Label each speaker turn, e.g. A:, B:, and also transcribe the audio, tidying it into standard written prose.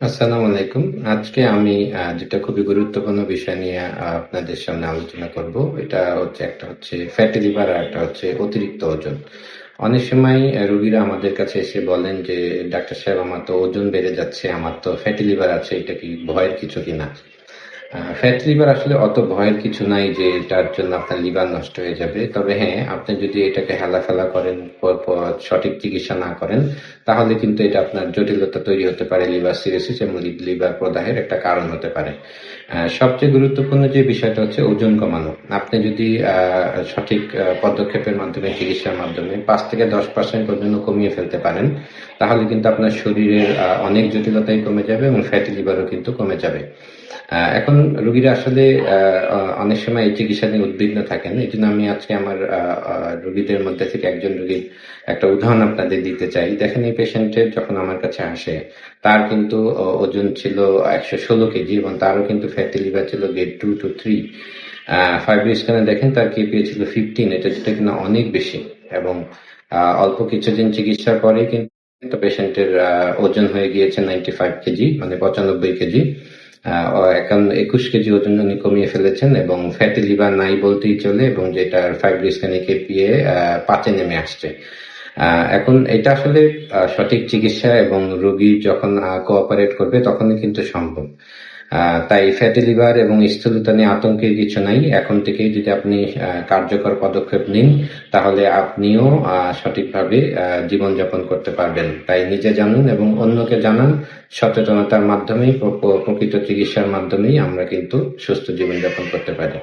A: আসসালামু আলাইকুম। আজকে আমি যেটা খুবই গুরুত্বপূর্ণ বিষয় নিয়ে আপনাদের সামনে আলোচনা করব। এটা হচ্ছে একটা হচ্ছে ফ্যাটি লিভার আর একটা হচ্ছে অতিরিক্ত ওজন। অনেক সময় রোগীরা আমাদের কাছে এসে বলেন যে, "ডাক্তার সাহেব আমার তো ওজন বেড়ে যাচ্ছে, আমার তো ফ্যাটি লিভার আছে, এটা কি ভয়ের কিছু কিনা?" ফ্যাট লিভার আসলে অত ভয়ের কিছু নাই যে এটার জন্য আপনার লিভার নষ্ট হয়ে যাবে। তবে হ্যাঁ, আপনি যদি এটাকে হেলাফেলা করেন, সঠিক চিকিৎসা না করেন, তাহলে কিন্তু এটা আপনার জটিলতা তৈরি হতে পারে। লিভার সিরোসিস এবং লিভার প্রদাহের একটা কারণ হতে পারে। সবচেয়ে গুরুত্বপূর্ণ যে বিষয়টা হচ্ছে ওজন কমানো। আপনি যদি সঠিক পদক্ষেপের মাধ্যমে, চিকিৎসার মাধ্যমে ৫ থেকে ১০% পর্যন্ত কমিয়ে ফেলতে পারেন, তাহলে কিন্তু আপনার শরীরের অনেক জটিলতাই কমে যাবে এবং ফ্যাটি লিভারও কিন্তু কমে যাবে। এখন রোগীরা আসলে অনেক সময় এই চিকিৎসা নিয়ে উদ্বিগ্ন থাকেন। এজন্য আমি আজকে আমার রোগীদের মধ্যে থেকে একজন রোগীর একটা উদাহরণ আপনাদের দিতে চাই। দেখেন, এই পেশেন্টের যখন আমার কাছে আসে, তার কিন্তু ওজন ছিল ১১৬ কেজি এবং তারও কিন্তু ফ্যাটি লিভার ছিল গ্রেড 2 to 3। ফাইব্রো স্ক্যানে দেখেন তার কেপিএ ছিল 15, যেটা কিনা অনেক বেশি। এবং অল্প কিছুদিন চিকিৎসার পরেই কিন্তু পেশেন্টের ওজন হয়ে গিয়েছে 95 কেজি, মানে 95 কেজি। এখন 21 কেজি ওজন উনি কমিয়ে ফেলেছেন এবং ফ্যাটি লিভার নাই বলতেই চলে, এবং যেটার ফাইব্রোস্ক্যানিক এপিএ 5-এ নেমে আসছে। এখন এটা আসলে সঠিক চিকিৎসা এবং রোগী যখন কোঅপারেট করবে তখনই কিন্তু সম্ভব। তাই ফ্যাটি লিভার এবং স্থূলতা নিয়ে আতঙ্কের কিছু নাই। এখন থেকেই যদি আপনি কার্যকর পদক্ষেপ নিন, তাহলে আপনিও সঠিকভাবে জীবনযাপন করতে পারবেন। তাই নিজে জানুন এবং অন্যকে জানান। সচেতনতার মাধ্যমেই, প্রকৃত চিকিৎসার মাধ্যমেই আমরা কিন্তু সুস্থ জীবনযাপন করতে পারি।